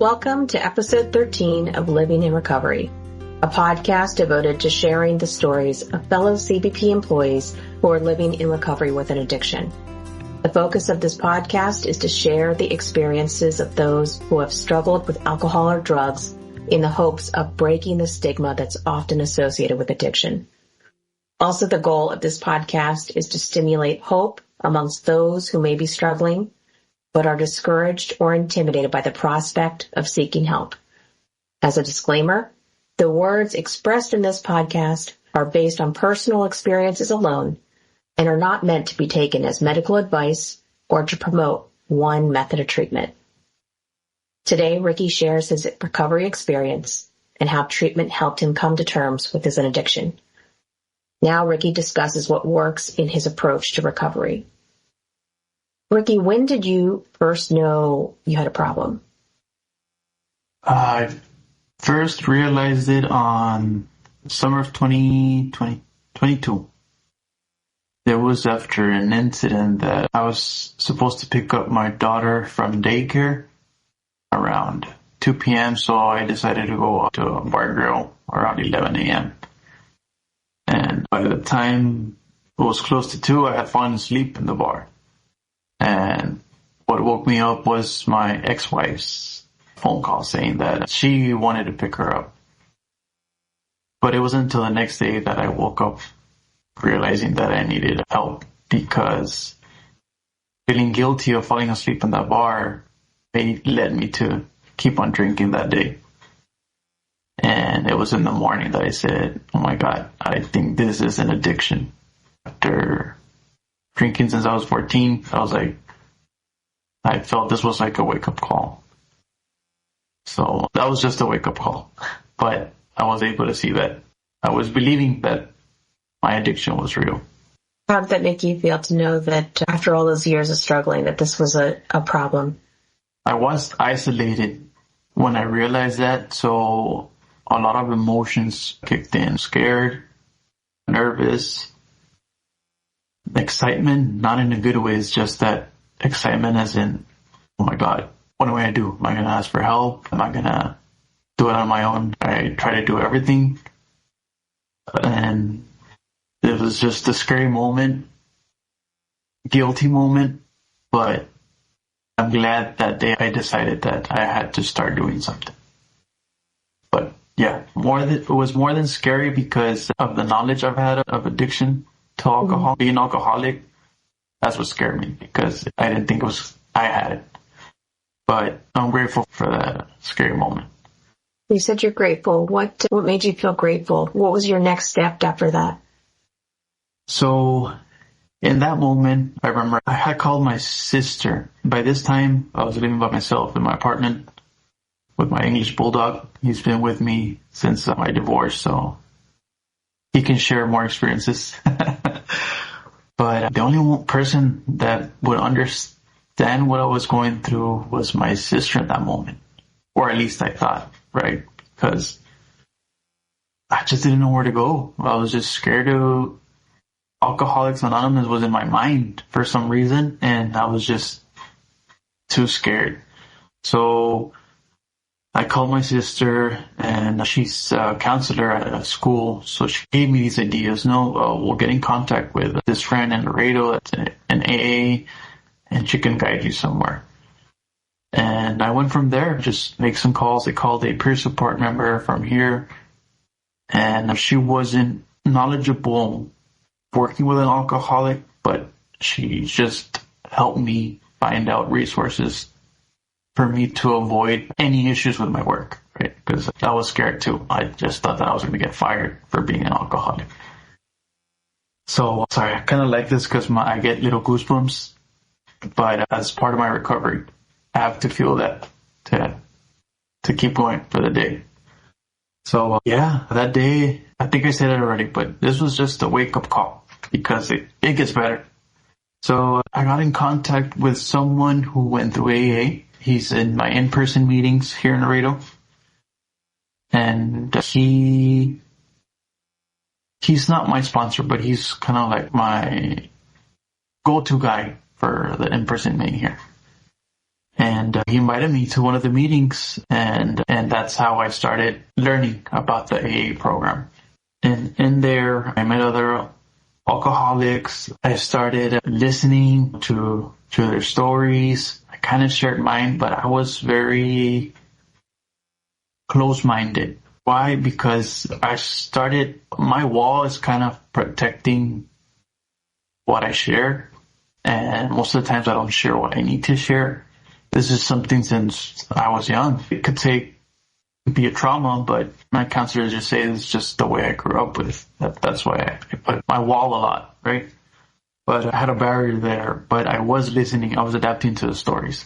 Welcome to episode 13 of Living in Recovery, a podcast devoted to sharing the stories of fellow CBP employees who are living in recovery with an addiction. The focus of this podcast is to share the experiences of those who have struggled with alcohol or drugs in the hopes of breaking the stigma that's often associated with addiction. Also, the goal of this podcast is to stimulate hope amongst those who may be struggling but are discouraged or intimidated by the prospect of seeking help. As a disclaimer, the words expressed in this podcast are based on personal experiences alone and are not meant to be taken as medical advice or to promote one method of treatment. Today, Ricky shares his recovery experience and how treatment helped him come to terms with his addiction. Now, Ricky discusses what works in his approach to recovery. Ricky, when did you first know you had a problem? I first realized it on summer of 2022. It was after an incident that I was supposed to pick up my daughter from daycare around 2 p.m., so I decided to go to a bar grill around 11 a.m. And by the time it was close to 2, I had fallen asleep in the bar. And what woke me up was my ex-wife's phone call saying that she wanted to pick her up. But it wasn't until the next day that I woke up realizing that I needed help, because feeling guilty of falling asleep in that bar led me to keep on drinking that day. And it was in the morning that I said, oh my God, I think this is an addiction. After drinking since I was 14, I felt this was like a wake-up call. So that was just a wake-up call. But I was able to see that I was believing that my addiction was real. How did that make you feel to know that after all those years of struggling, that this was a problem? I was isolated when I realized that, so a lot of emotions kicked in. Scared, nervous, excitement, not in a good way. It's just that excitement as in, oh my God, what am I going to do? Am I going to ask for help? Am I going to do it on my own? I try to do everything. And it was just a scary moment, guilty moment, but I'm glad that day I decided that I had to start doing something. But yeah, it was more than scary because of the knowledge I've had of addiction to alcohol, being alcoholic. That's what scared me, because I didn't think I had it. But I'm grateful for that scary moment. You said you're grateful. What made you feel grateful? What was your next step after that? So in that moment, I remember I had called my sister. By this time, I was living by myself in my apartment with my English bulldog. He's been with me since my divorce, so he can share more experiences. But the only person that would understand what I was going through was my sister at that moment. Or at least I thought, right? Because I just didn't know where to go. I was just scared of Alcoholics Anonymous was in my mind for some reason, and I was just too scared. So I called my sister, and she's a counselor at a school, so she gave me these ideas. We'll get in contact with this friend in Laredo that's an AA, and she can guide you somewhere. And I went from there, just make some calls. I called a peer support member from here, and she wasn't knowledgeable working with an alcoholic, but she just helped me find out resources for me to avoid any issues with my work, right? Because I was scared too. I just thought that I was going to get fired for being an alcoholic. So, sorry, I kind of like this because I get little goosebumps, but as part of my recovery, I have to feel that to keep going for the day. So, yeah, that day, I think I said it already, but this was just a wake-up call because it gets better. So I got in contact with someone who went through AA. He's in my in-person meetings here in Laredo. And he's not my sponsor, but he's kind of like my go-to guy for the in-person meeting here. And he invited me to one of the meetings, and that's how I started learning about the AA program. And in there, I met other alcoholics. I started listening to their stories. I kind of shared mine, but I was very close-minded. Why? Because my wall is kind of protecting what I share. And most of the times I don't share what I need to share. This is something since I was young. It could be a trauma, but my counselors just say it's just the way I grew up with. That's why I put my wall a lot, right? But I had a barrier there, but I was listening. I was adapting to the stories.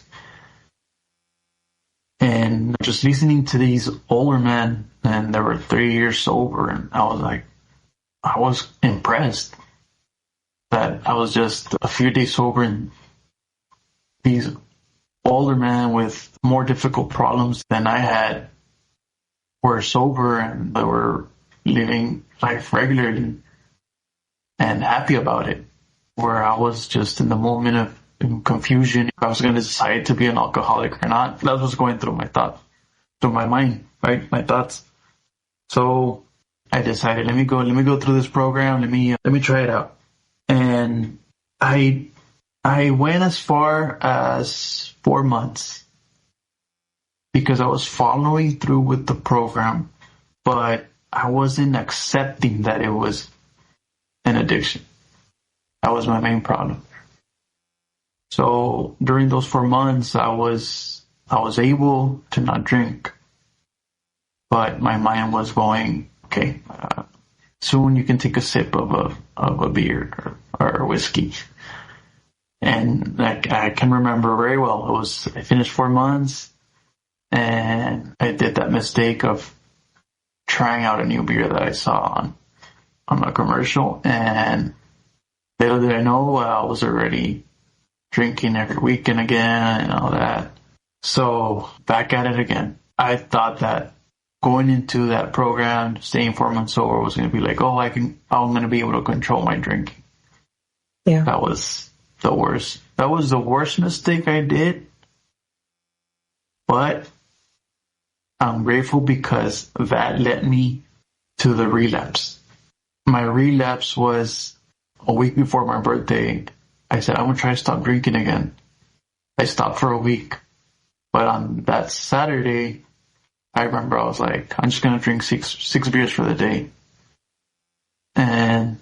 And just listening to these older men, and they were 3 years sober, and I was impressed that I was just a few days sober, and these older men with more difficult problems than I had were sober, and they were living life regularly and happy about it, where I was just in the moment of confusion. If I was going to decide to be an alcoholic or not. That was going through my mind, right? My thoughts. So I decided, let me go through this program. Let me try it out. And I went as far as 4 months because I was following through with the program, but I wasn't accepting that it was an addiction. That was my main problem. So during those 4 months, I was able to not drink, but my mind was going, okay, soon you can take a sip of a beer or whiskey. And I can remember very well. I finished 4 months, and I did that mistake of trying out a new beer that I saw on a commercial, and little did I know I was already drinking every weekend again and all that. So back at it again. I thought that going into that program, staying 4 months sober, was going to be like, I'm going to be able to control my drinking. Yeah. That was the worst. That was the worst mistake I did. But I'm grateful because that led me to the relapse. My relapse was a week before my birthday. I said, I'm going to try to stop drinking again. I stopped for a week. But on that Saturday, I remember I was like, I'm just going to drink six beers for the day. And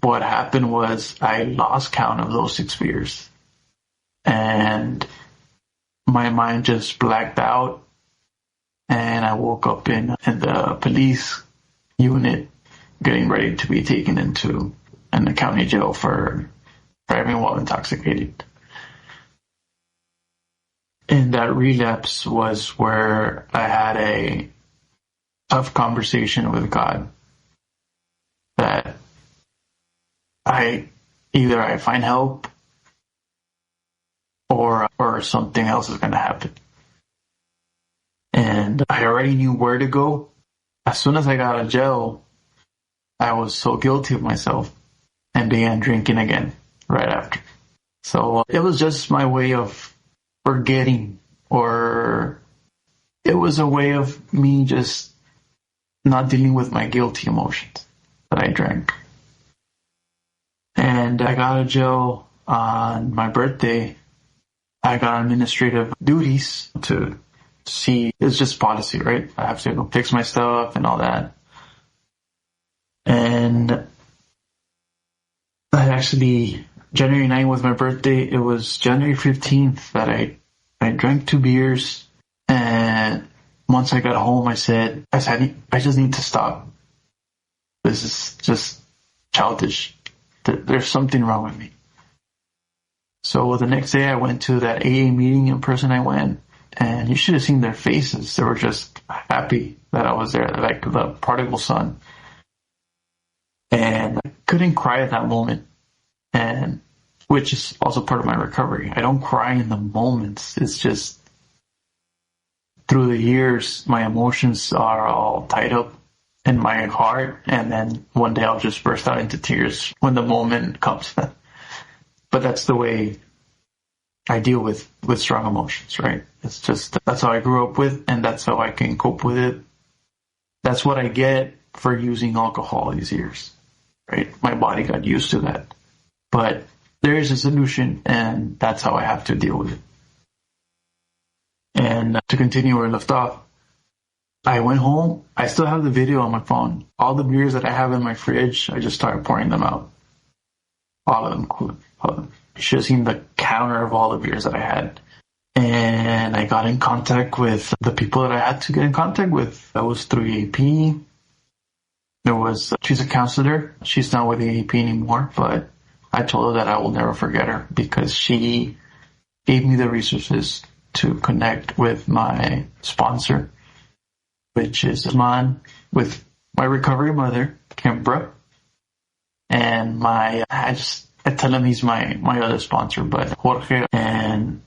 what happened was I lost count of those 6 beers. And my mind just blacked out. And I woke up in the police unit getting ready to be taken into the county jail for driving while intoxicated. And that relapse was where I had a tough conversation with God that I find help or something else is going to happen. And I already knew where to go. As soon as I got out of jail, I was so guilty of myself and began drinking again right after. So it was just my way of forgetting, or it was a way of me just not dealing with my guilty emotions that I drank. And I got out of jail on my birthday. I got administrative duties to see, it's just policy, right? I have to go fix my stuff and all that. And I actually, January 9th was my birthday. It was January 15th that I drank 2 beers. And once I got home, I said, I just need to stop. This is just childish. There's something wrong with me. So the next day I went to that AA meeting in person. I went, and you should have seen their faces. They were just happy that I was there, like the prodigal son. And I couldn't cry at that moment, and which is also part of my recovery. I don't cry in the moments. It's just through the years, my emotions are all tied up in my heart, and then one day I'll just burst out into tears when the moment comes. But that's the way I deal with strong emotions, right? It's just, that's how I grew up with, and that's how I can cope with it. That's what I get for using alcohol these years, right? My body got used to that. But there is a solution, and that's how I have to deal with it. And to continue where I left off, I went home. I still have the video on my phone. All the beers that I have in my fridge, I just started pouring them out. All of them. You should have seen the counter of all the beers that I had. And I got in contact with the people that I had to get in contact with. That was through EAP. She's a counselor. She's not with EAP anymore, but I told her that I will never forget her because she gave me the resources to connect with my sponsor, which is man with my recovery mother, Kimbra, and I tell him he's my other sponsor, but Jorge. And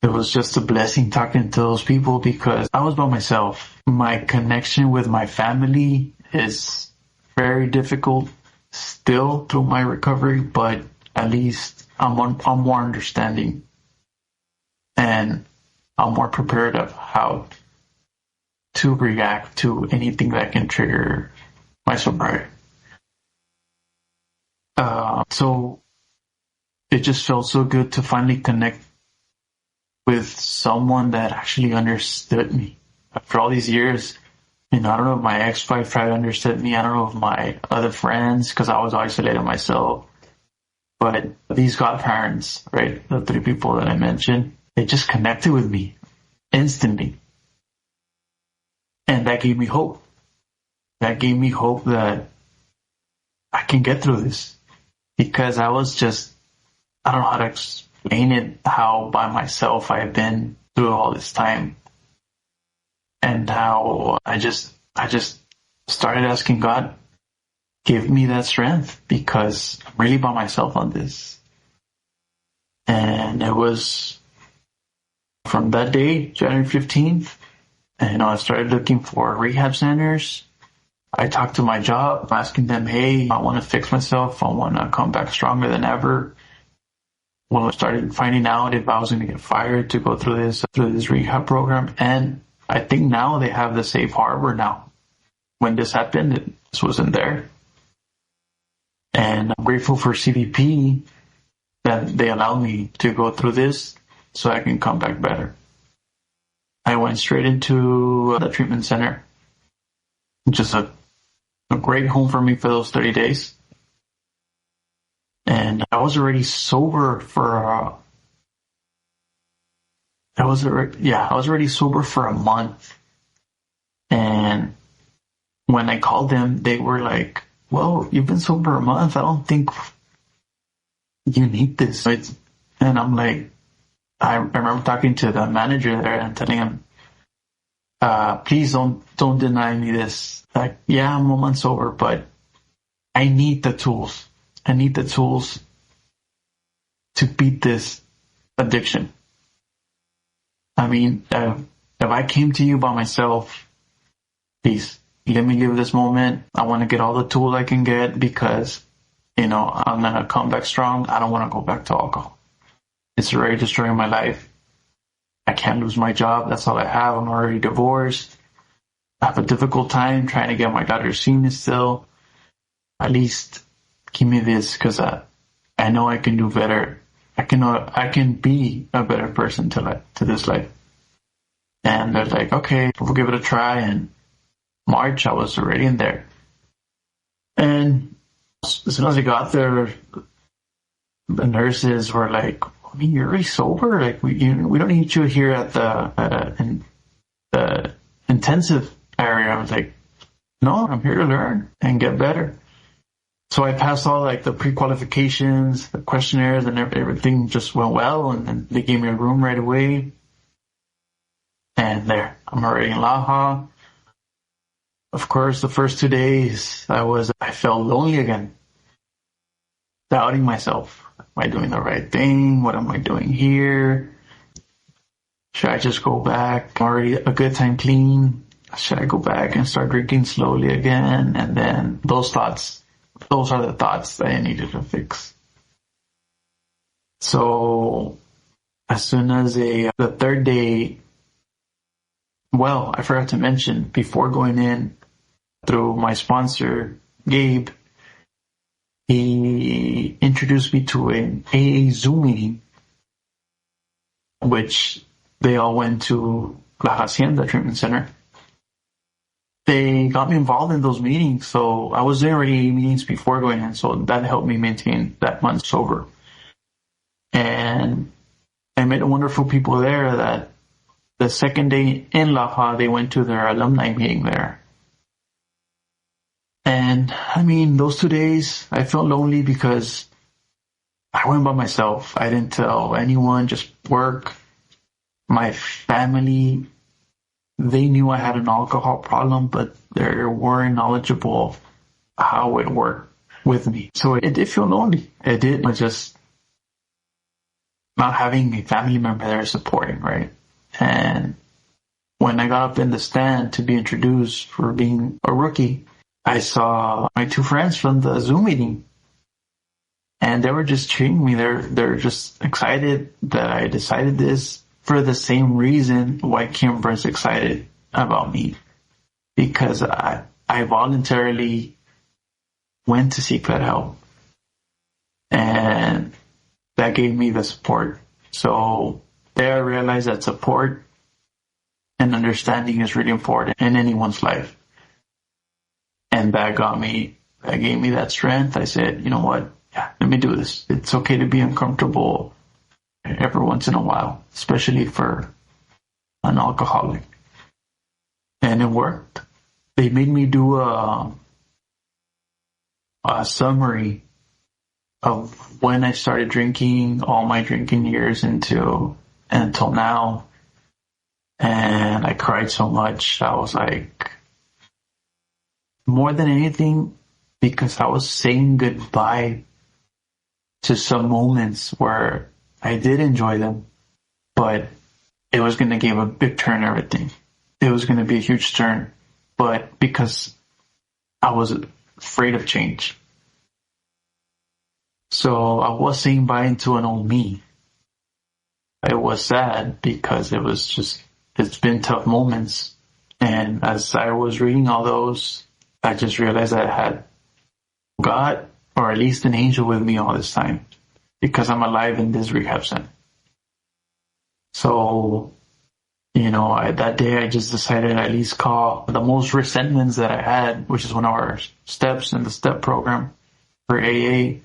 it was just a blessing talking to those people because I was by myself. My connection with my family is very difficult still through my recovery, but at least I'm more understanding and I'm more prepared of how to react to anything that can trigger my sobriety. So it just felt so good to finally connect with someone that actually understood me. After all these years, I don't know if my ex-wife tried to understand me. I don't know if my other friends, because I was isolated myself. But these godparents, right, the three people that I mentioned, they just connected with me instantly. And that gave me hope. That gave me hope that I can get through this. Because I was just, I don't know how to explain it, how by myself I have been through all this time. And how I just started asking God, give me that strength because I'm really by myself on this. And it was from that day, January 15th, and I started looking for rehab centers. I talked to my job, asking them, hey, I want to fix myself. I want to come back stronger than ever. Well, I started finding out if I was going to get fired to go through this rehab program. And I think now they have the safe harbor now. When this happened, this wasn't there. And I'm grateful for CBP that they allowed me to go through this so I can come back better. I went straight into the treatment center, which is a great home for me for those 30 days. And I was already sober for I was already sober for a month. And when I called them, they were like, well, you've been sober a month. I don't think you need this. And I'm like, I remember talking to the manager there and telling him, please don't deny me this. Like, yeah, I'm a month sober, but I need the tools. I need the tools to beat this addiction. I mean, if I came to you by myself, please, let me give this moment. I want to get all the tools I can get because, I'm going to come back strong. I don't want to go back to alcohol. It's already destroying my life. I can't lose my job. That's all I have. I'm already divorced. I have a difficult time trying to get my daughter seen still. At least give me this because I know I can do better. I can be a better person to this life. And they're like, okay, we'll give it a try. And March, I was already in there. And as soon as I got there, the nurses were like, I mean, you're already sober. Like we don't need you here at the intensive area. I was like, no, I'm here to learn and get better. So I passed all the pre-qualifications, the questionnaires, and everything just went well. And then they gave me a room right away. And there, I'm already in Laha. Of course, the first 2 days, I felt lonely again. Doubting myself. Am I doing the right thing? What am I doing here? Should I just go back? I'm already a good time clean. Should I go back and start drinking slowly again? And then those are the thoughts that I needed to fix. So as soon as the third day, well, I forgot to mention, before going in, through my sponsor, Gabe, he introduced me to an AA Zoom meeting, which they all went to La Hacienda Treatment Center. They got me involved in those meetings, so I was there already meetings before going in, so that helped me maintain that month sober. And I met wonderful people there that the second day in La Ha, they went to their alumni meeting there. And I mean, those 2 days, I felt lonely because I went by myself. I didn't tell anyone, just work. My family, they knew I had an alcohol problem, but they weren't knowledgeable of how it worked with me. So it did feel lonely. It did. It was just not having a family member there supporting, right? And when I got up in the stand to be introduced for being a rookie, I saw my two friends from the Zoom meeting, and they were just cheering me. They're just excited that I decided this for the same reason why Kimber's excited about me, because I voluntarily went to seek that help, and that gave me the support. So there I realized that support and understanding is really important in anyone's life. And that gave me that strength. I said, you know what? Yeah, let me do this. It's okay to be uncomfortable every once in a while, especially for an alcoholic. And it worked. They made me do a summary of when I started drinking, all my drinking years until now. And I cried so much. I was like, more than anything, because I was saying goodbye to some moments where I did enjoy them, but it was going to give a big turn everything. It was going to be a huge turn, but because I was afraid of change. So I was saying bye to an old me. It was sad because it's been tough moments. And as I was reading all those, I just realized I had God, or at least an angel, with me all this time, because I'm alive in this rehab center. So, that day I just decided to at least call the most resentments that I had, which is one of our steps in the STEP program for AA.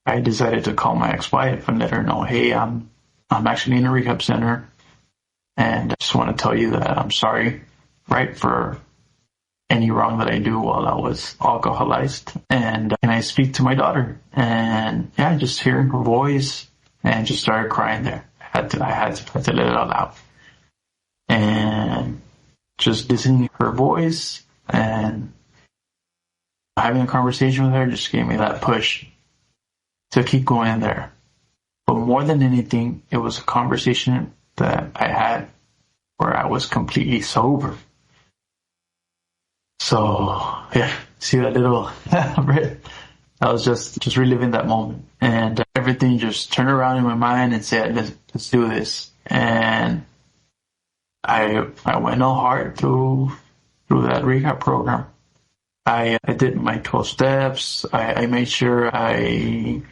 I decided to call my ex-wife and let her know, hey, I'm actually in a rehab center, and I just want to tell you that I'm sorry, right, for any wrong that I do while I was alcoholized. And I speak to my daughter, and just hearing her voice, and just started crying there. I had to let it all out. And just listening to her voice and having a conversation with her just gave me that push to keep going in there. But more than anything, it was a conversation that I had where I was completely sober. So, see that little I was just reliving that moment, and everything just turned around in my mind and said, let's do this. And I went all hard through that rehab program. I did my 12 steps. I made sure I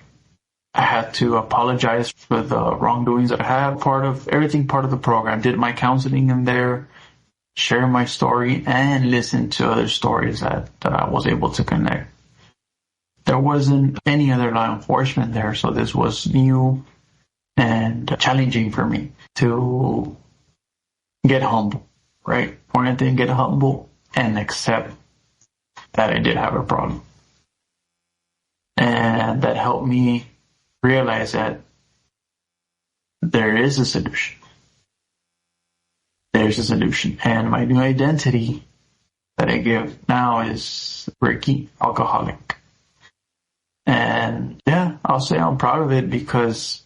had to apologize for the wrongdoings that I had. Part of the program. Did my counseling in there, share my story, and listen to other stories that I was able to connect. There wasn't any other law enforcement there, so this was new and challenging for me to get humble, right? More than anything, get humble and accept that I did have a problem. And that helped me realize that there is a solution. There's a solution. And my new identity that I give now is Ricky, alcoholic. And I'll say I'm proud of it because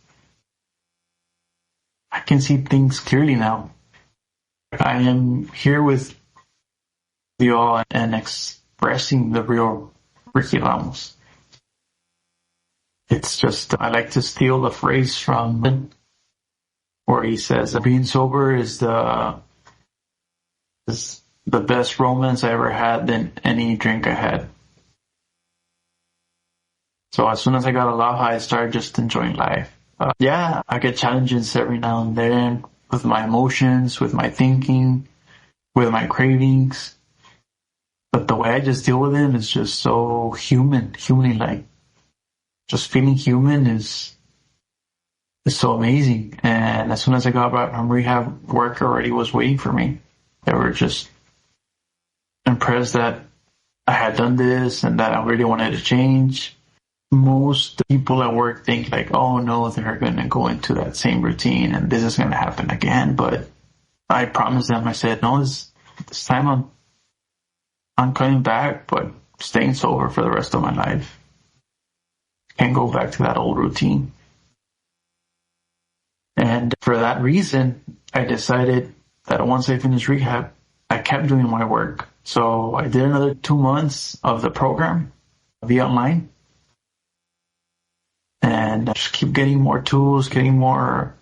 I can see things clearly now. I am here with you all and expressing the real Ricky Ramos. It's just, I like to steal a phrase from where he says being sober is the best romance I ever had than any drink I had. So as soon as I got a lot high, I started just enjoying life. I get challenges every now and then with my emotions, with my thinking, with my cravings. But the way I just deal with them is just so humanly like. Just feeling human is so amazing. And as soon as I got back from rehab, work already was waiting for me. They were just impressed that I had done this and that I really wanted to change. Most people at work think like, oh no, they're going to go into that same routine and this is going to happen again. But I promised them, I said, no, this time I'm coming back, but staying sober for the rest of my life. Can't go back to that old routine. And for that reason, I decided that once I finished rehab, I kept doing my work. So I did another 2 months of the program via online. And I just keep getting more tools, getting more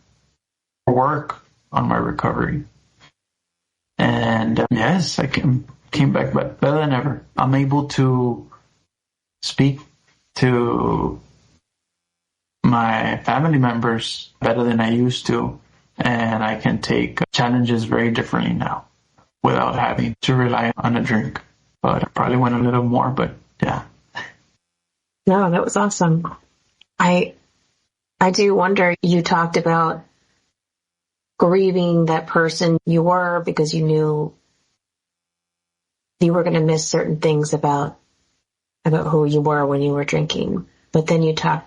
work on my recovery. And yes, I came back better than ever. I'm able to speak to my family members better than I used to, and I can take challenges very differently now without having to rely on a drink. But I probably went a little more, but yeah. No, that was awesome. I do wonder, you talked about grieving that person you were because you knew you were going to miss certain things about who you were when you were drinking. But then you talked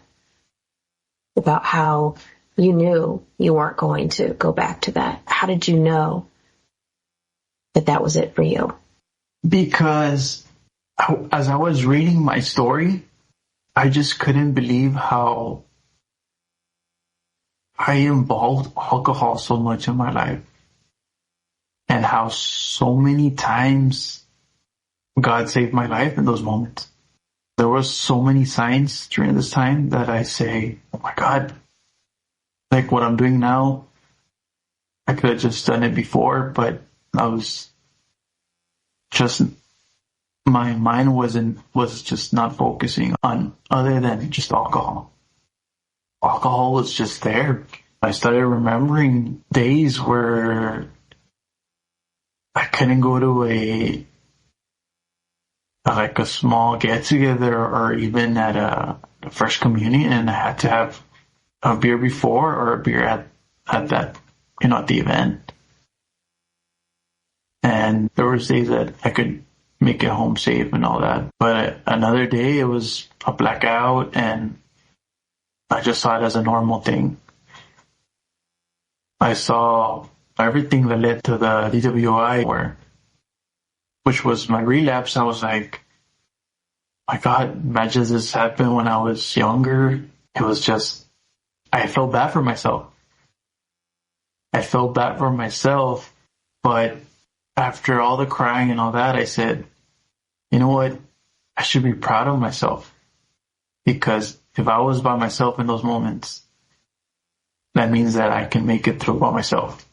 about how you knew you weren't going to go back to that. How did you know that was it for you? Because as I was reading my story, I just couldn't believe how I involved alcohol so much in my life and how so many times God saved my life in those moments. There were so many signs during this time that I say, oh my God, like what I'm doing now, I could have just done it before, but I was just, my mind was just not focusing on other than just alcohol. Alcohol was just there. I started remembering days where I couldn't go to a small get together or even at a first communion, and I had to have a beer before or a beer at that, at the event. And there was days that I could make it home safe and all that. But another day it was a blackout and I just saw it as a normal thing. I saw everything that led to the DWI, which was my relapse. I was like, my God, imagine this happened when I was younger. It was just, I felt bad for myself. But after all the crying and all that, I said, you know what? I should be proud of myself. Because if I was by myself in those moments, that means that I can make it through by myself.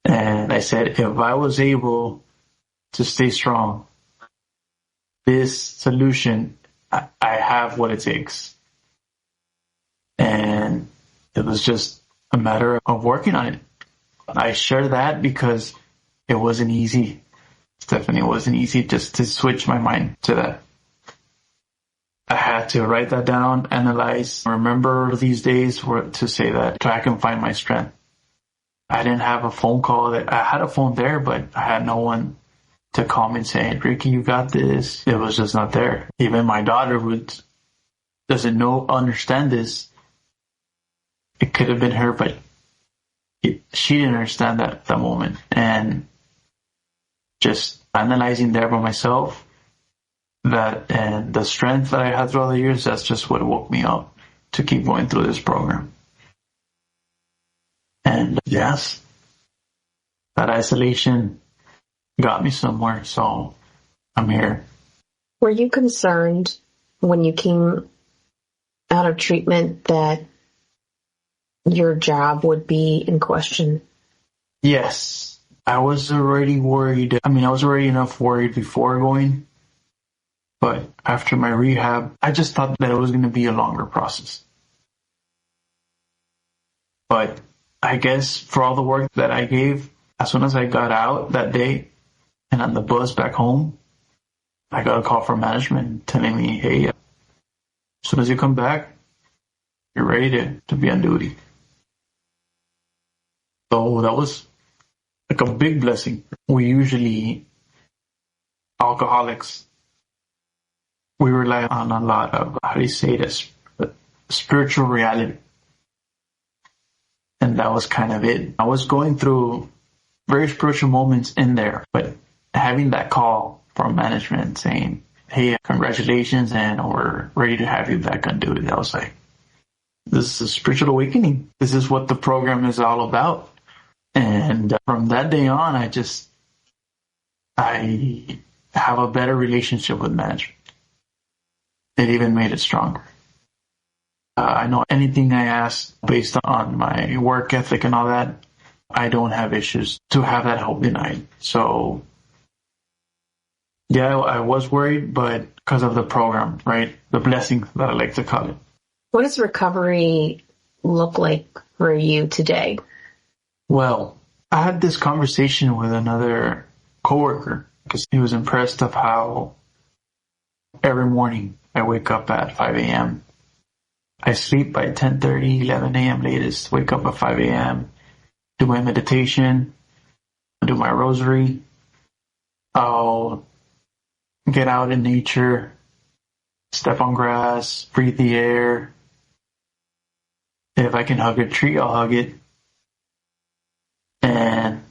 And I said, if I was able to stay strong, this solution, I have what it takes. And it was just a matter of working on it. I share that because it wasn't easy. Stephanie, it wasn't easy just to switch my mind to that. I had to write that down, analyze, remember these days to say that so I can find my strength. I didn't have a phone call. I had a phone there, but I had no one to call me and say, Ricky, you got this. It was just not there. Even my daughter doesn't understand this. It could have been her, but she didn't understand that at that moment. And just analyzing there by myself, that and the strength that I had throughout the years, that's just what woke me up to keep going through this program. And yes, that isolation got me somewhere, so I'm here. Were you concerned when you came out of treatment that your job would be in question? Yes. I was already worried. I was already enough worried before going. But after my rehab, I just thought that it was going to be a longer process. But I guess for all the work that I gave, as soon as I got out that day and on the bus back home, I got a call from management telling me, hey, as soon as you come back, you're ready to be on duty. So that was like a big blessing. We usually, alcoholics, we rely on a lot of, how do you say this, spiritual reality. And that was kind of it. I was going through very spiritual moments in there, but having that call from management saying, hey, congratulations, and we're ready to have you back on duty. I was like, this is a spiritual awakening. This is what the program is all about. And from that day on, I have a better relationship with management. It even made it stronger. I know anything I ask based on my work ethic and all that, I don't have issues to have that help denied. So, yeah, I was worried, but because of the program, right? The blessing that I like to call it. What does recovery look like for you today? Well, I had this conversation with another coworker because he was impressed of how every morning I wake up at 5 a.m. I sleep by 10:30, 11 a.m. latest, wake up at 5 a.m., do my meditation, do my rosary. I'll get out in nature, step on grass, breathe the air. If I can hug a tree, I'll hug it. And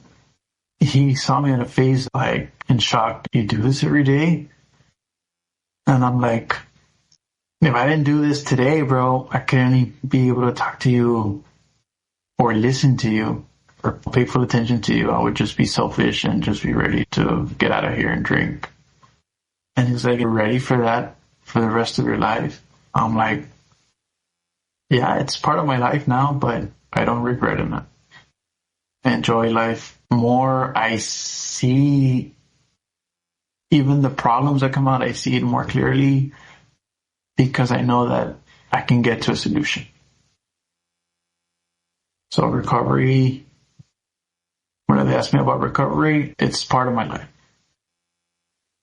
he saw me in a phase like in shock. You do this every day? And I'm like, if I didn't do this today, bro, I couldn't be able to talk to you or listen to you or pay full attention to you. I would just be selfish and just be ready to get out of here and drink. And he's like, you're ready for that for the rest of your life? I'm like, yeah, it's part of my life now, but I don't regret it. I enjoy life more. I see even the problems that come out, I see it more clearly because I know that I can get to a solution. So recovery, when they ask me about recovery, it's part of my life.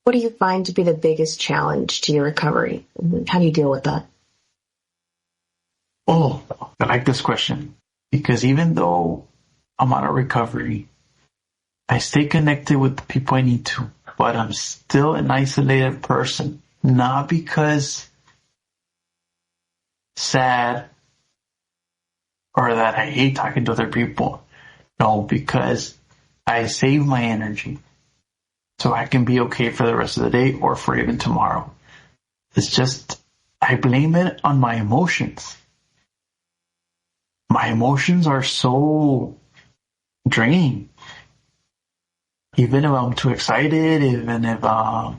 What do you find to be the biggest challenge to your recovery? How do you deal with that? Oh, I like this question because even though I'm out of recovery, I stay connected with the people I need to, but I'm still an isolated person, not because sad or that I hate talking to other people. No, because I save my energy so I can be okay for the rest of the day or for even tomorrow. It's just, I blame it on my emotions. My emotions are so draining. Even if I'm too excited, even if I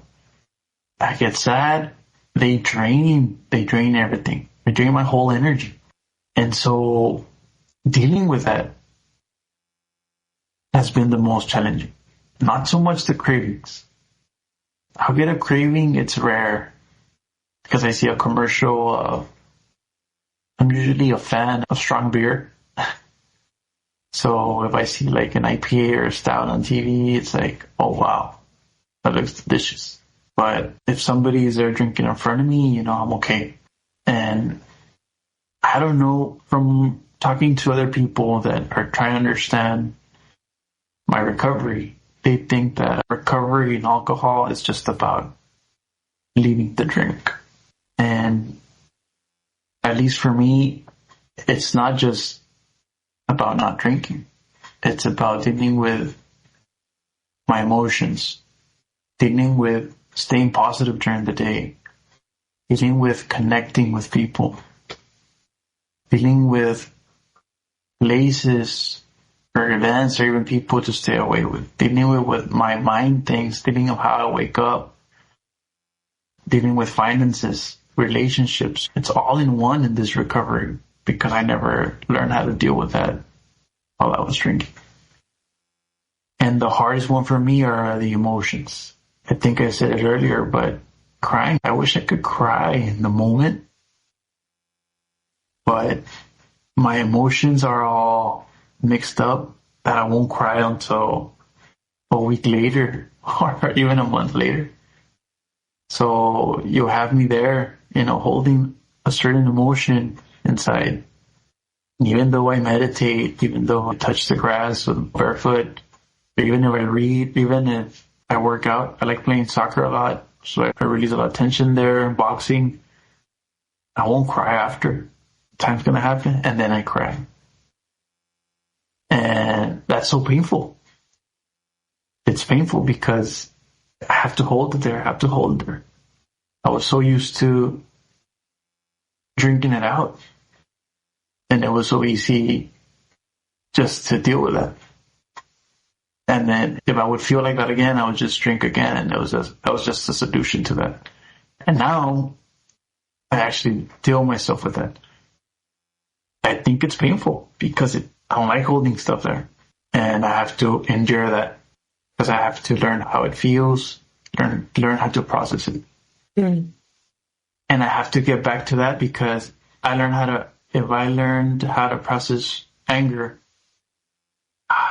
get sad, they drain everything. They drain my whole energy. And so dealing with that has been the most challenging. Not so much the cravings. I'll get a craving, it's rare because I see a commercial of, I'm usually a fan of strong beer. So if I see like an IPA or a stout on TV, it's like, oh wow, that looks delicious. But if somebody is there drinking in front of me, I'm okay. And I don't know, from talking to other people that are trying to understand my recovery, they think that recovery in alcohol is just about leaving the drink. And at least for me, it's not just about not drinking. It's about dealing with my emotions, dealing with staying positive during the day, dealing with connecting with people, dealing with places or events or even people to stay away with, dealing with what my mind thinks, dealing with how I wake up, dealing with finances, relationships. It's all in one in this recovery. because I never learned how to deal with that while I was drinking. And the hardest one for me are the emotions. I think I said it earlier, but crying, I wish I could cry in the moment, but my emotions are all mixed up that I won't cry until a week later or even a month later. So you have me there, holding a certain emotion inside. Even though I meditate, even though I touch the grass with barefoot, even if I read, even if I work out, I like playing soccer a lot, so I release a lot of tension there, boxing. I won't cry after. Time's gonna happen, and then I cry. And that's so painful. It's painful because I have to hold it there, I was so used to drinking it out, and it was so easy just to deal with that. And then if I would feel like that again, I would just drink again, and that was just a solution to that. And now I actually deal myself with that. I think it's painful because I don't like holding stuff there, and I have to endure that because I have to learn how it feels, learn how to process it. Mm. And I have to get back to that because if I learned how to process anger,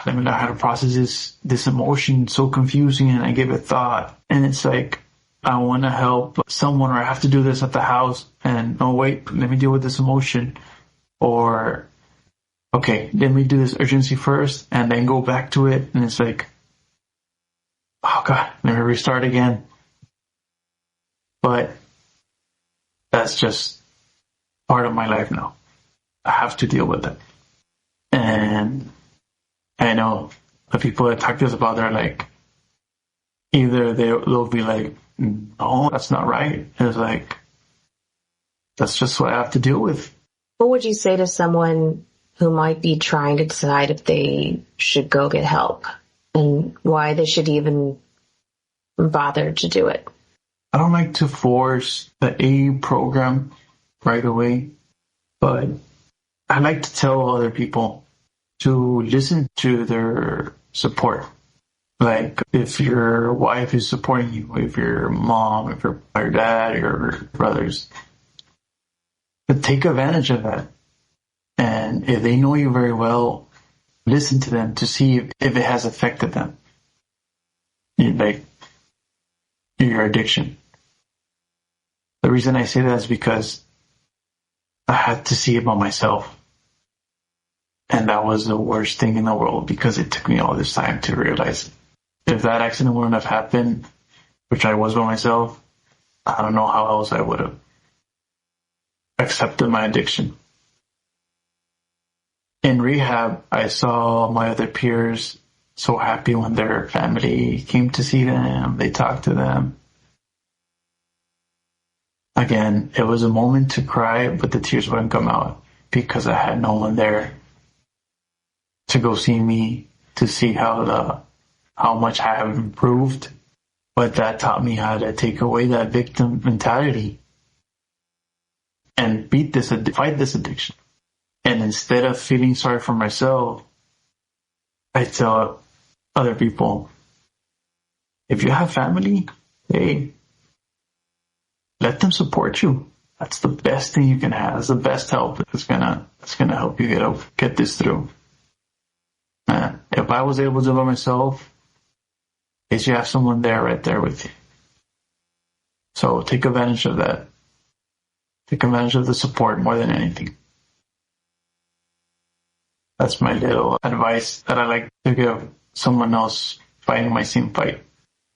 let me learn how to process this emotion, so confusing, and I give it thought. And it's like, I want to help someone, or I have to do this at the house, and oh wait, let me deal with this emotion. Or, okay, let me do this urgency first, and then go back to it, and it's like, oh God, let me restart again. But that's just part of my life now. I have to deal with it. And I know the people that talk to us about, they're like, either they'll be like, no, that's not right. It's like, that's just what I have to deal with. What would you say to someone who might be trying to decide if they should go get help and why they should even bother to do it? I don't like to force the AA program right away, but I like to tell other people to listen to their support. Like, if your wife is supporting you, if your mom, if your dad, your brothers, but take advantage of that. And if they know you very well, listen to them to see if it has affected them. Like, your addiction. The reason I say that is because I had to see it by myself. And that was the worst thing in the world because it took me all this time to realize it. If that accident wouldn't have happened, which I was by myself, I don't know how else I would have accepted my addiction. In rehab, I saw my other peers so happy when their family came to see them, they talked to them. Again, it was a moment to cry, but the tears wouldn't come out because I had no one there to go see me, to see how much I have improved. But that taught me how to take away that victim mentality and fight this addiction. And instead of feeling sorry for myself, I tell other people, if you have family, hey, let them support you. That's the best thing you can have. It's the best help. It's gonna help you get this through. If I was able to do it by myself, is you have someone right there with you. So take advantage of that. Take advantage of the support more than anything. That's my little advice that I like to give someone else fighting my same fight.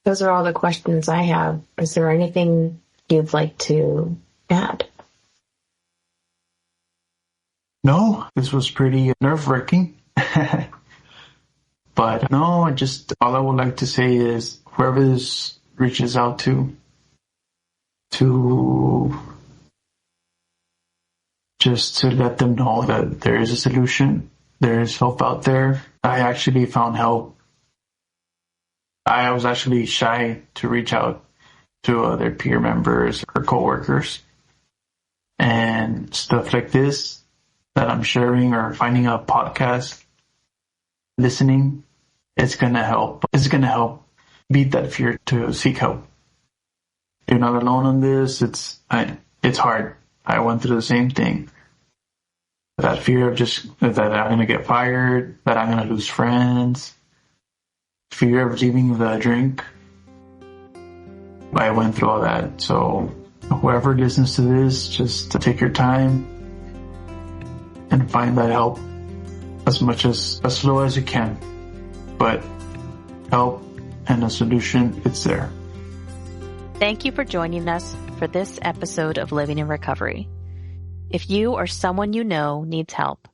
Those are all the questions I have. Is there anything you'd like to add? No, this was pretty nerve-wracking. But no, all I would like to say is whoever this reaches out to just to let them know that there is a solution. There is help out there. I actually found help. I was actually shy to reach out to other peer members or coworkers and stuff like this. that I'm sharing or finding a podcast, listening, it's going to help. It's going to help beat that fear to seek help. You're not alone on this. It's hard. I went through the same thing. That fear of just that I'm going to get fired, that I'm going to lose friends, fear of leaving the drink. I went through all that. So whoever listens to this, just to take your time and find that help as slow as you can. But help and a solution, it's there. Thank you for joining us for this episode of Living in Recovery. If you or someone you know needs help,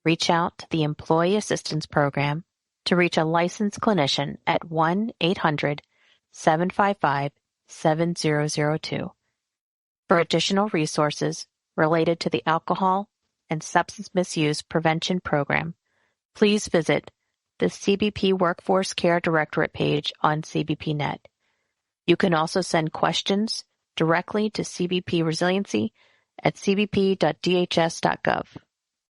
reach out to the Employee Assistance Program to reach a licensed clinician at 1-800-755-7002. For additional resources related to the Alcohol and Substance Misuse Prevention Program, please visit the CBP Workforce Care Directorate page on CBPNet. You can also send questions directly to CBP Resiliency at cbp.dhs.gov.